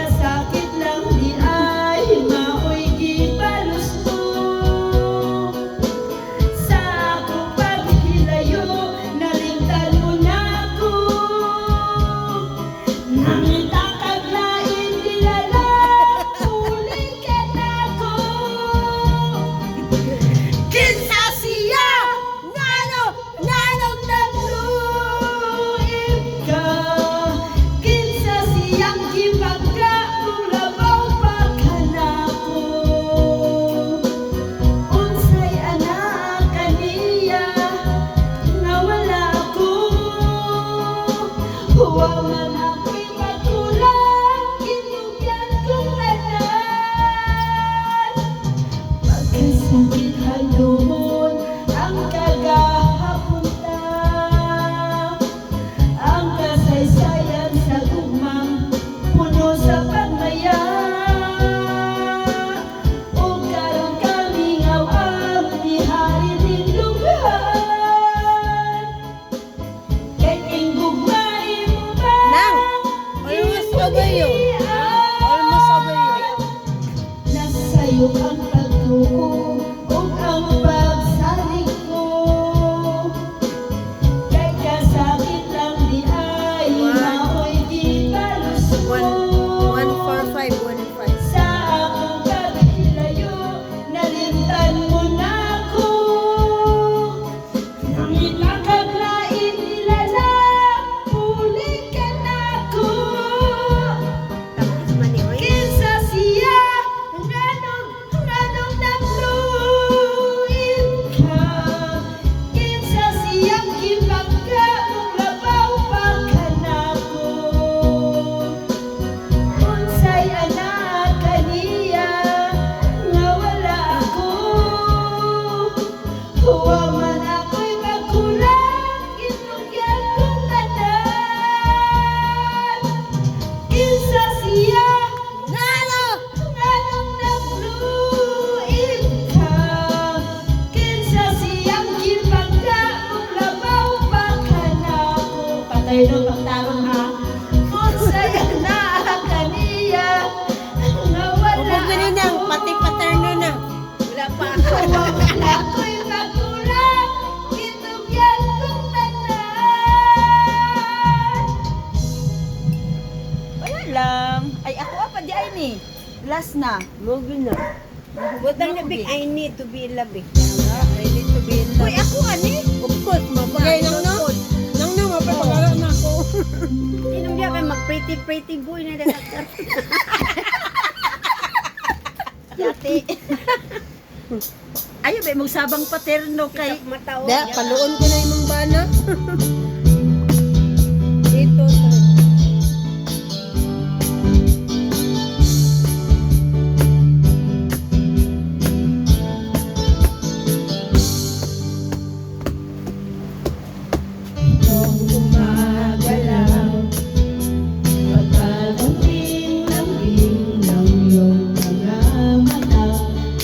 kasakit lang di ay maoy gibalos mo. Sa akong paghilayo, nalimtan mo na ako. Nangita kag lain dilala, ulit ka na ako. Kinsa siya, nanong nagluib ka. Kinsa siyang gibagka, kung labaw pa ka na ko. Unsay anak kaniya, nawala ako. Huwag man ako'y magkulang, kinugyan kong tanan. Pagkasakit halumon ang kagahapunta, ang kasaysayan sa gugmang puno sa pagmaya. O karon kami ngawang nihari ning lughan, kay tinggugmay mo ba? Nang, almost over you. Almost over you. Nasa'yo ang pagtuo o ang pagsalig ko. Kay kasakit lang di ay maoy gibalos mo. 145. Sa akong paghilayo, nalimtan mo na ako. Nangita kag lain dilala, huli ka na ako. Tapos maniway. Kinsa siya, nganong nagluib ka. Kinsa siyang gibagka, kung labaw pa ka na ko. Unsay anak kaniya, nawala ako. Huwag man ako'y magkulang, kinugyan kong tanan. Kinsa siya, nganong nagluib ka. Kinsa siyang gibagka, kung labaw pa ka na ko. Patay no pagtarong ha. Unsay anak kaniya, nawala Ubog na rin ang ako. pati paterno na. Wala pa. Huwag man ako'y magkulang, kinugyan kong tanan. Wala lang. Ay, ako pa di ay ni. Last na. Lugi na. What ang labing I need to be loved. I need to be in Uy, love. ako ani. Of course, mabagay nang no. Nang no, mapapagala na ako. Inom diya kay mag-pretty boy na dagat. Yati. Ayo ba mong sabang paterno kay Matao. Da, paluon ko na imong bana. Dito sa Kung gumagalaw, pagkalambing-lambing ng iyong mga mata,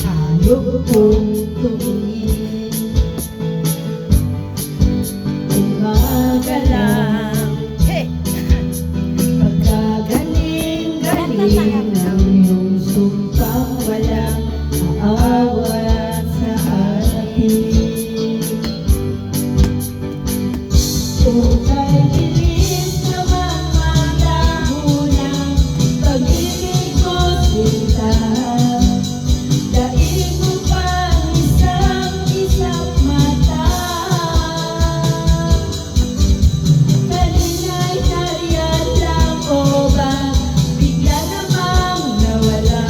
hayop kong tumingin. Gumagalaw, pagkagaling-galing ng iyong sumpang walang aawat sa atin. Ukay dilim na mamalaho ng pag-ibig ko sinta. Daig mo pang isang mata. Kalinay-nariyan lang o ba bigla namang nawala?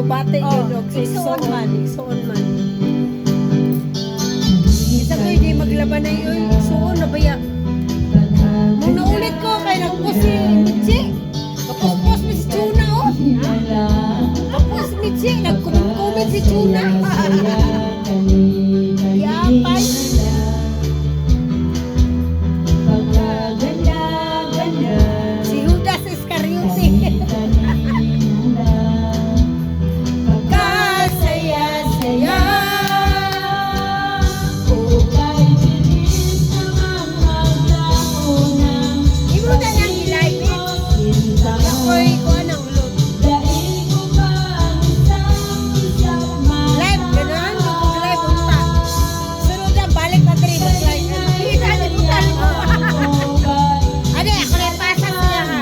bati Oh, yun. igsuon man. Igsuon man. Isa ko hindi maglaban na yun. Igsuon na ba ya? Nung naulit ko, kaya nagpos si Mitzi. Kapos-pos mi si Chuna, oh. Kapos si Mitzi, nagkumit si Chuna. Yapay. Si Judas Iscariote. Kasaya-saya Imo na nang i-live it. Ako'y kuha ng load. Live, gano'n. Mag-live unta. Sunod na, balik na rin. Mag-live. Kita niyo unta. Ade, ako na ipasa siya ha.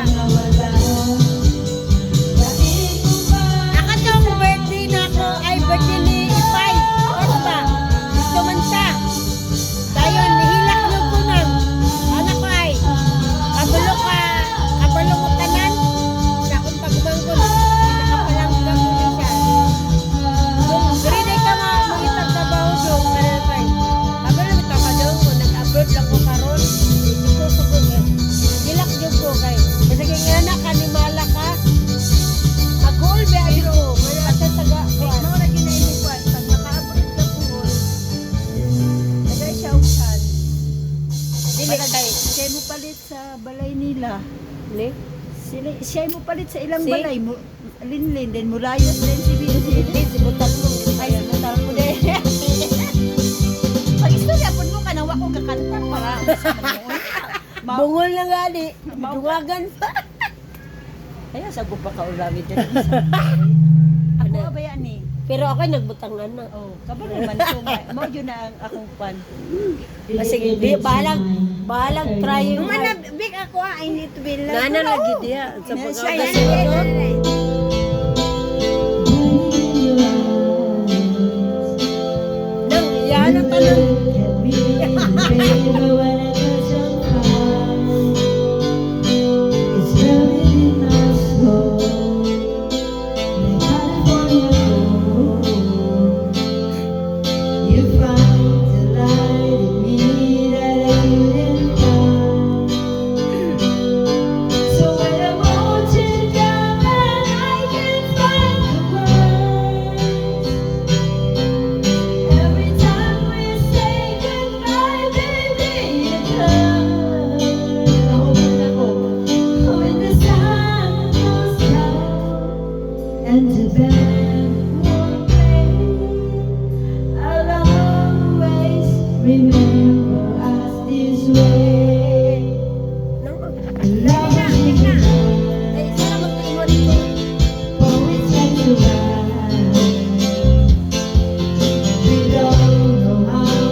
Nakatong birthday na ako ay birthday ni Ipay. Ano ba? Gusto man siya. Dayon, nihilak nyo ko nang. Anak ko ay, kabalo ko tanan. Sa akong pagmangkot, nakapalanggam ko na siya. Kung gariday ka makitang trabaho doon, kanil pa eh. Kabalo mo ito ka doon ko, nag-abroad lang ko karon. Hindi ko sugod eh. Nilak nyo ko kay. Kasi kaya nga kanimala ka. Mag-goal ba ayo ko? Wala sa saga ko. Mao na ginainuan pag nakaabot ka puhol. Tagay siya usan. Dili kay. Siya mo palit sa balay nila. Ni? Siya mo palit sa ilang Si? balay mo. Linlin din mulayos din si Bibi. Hindi, sibutan mo. Ay, simutan mo din. Pag istorya po mo, kanawa ko kakanta para sa mga Bungol na nga di. Duwagan pa. Kaya sa pa kaulami din. Ako ba yan eh? Pero ako'y nagbutangan na. Oh, kabalo man ko. Mao yun na ang akong pan. Sige, bahalang try yung Big ako, I need to be Nana lagi dia sa Yes, pagkakasunod.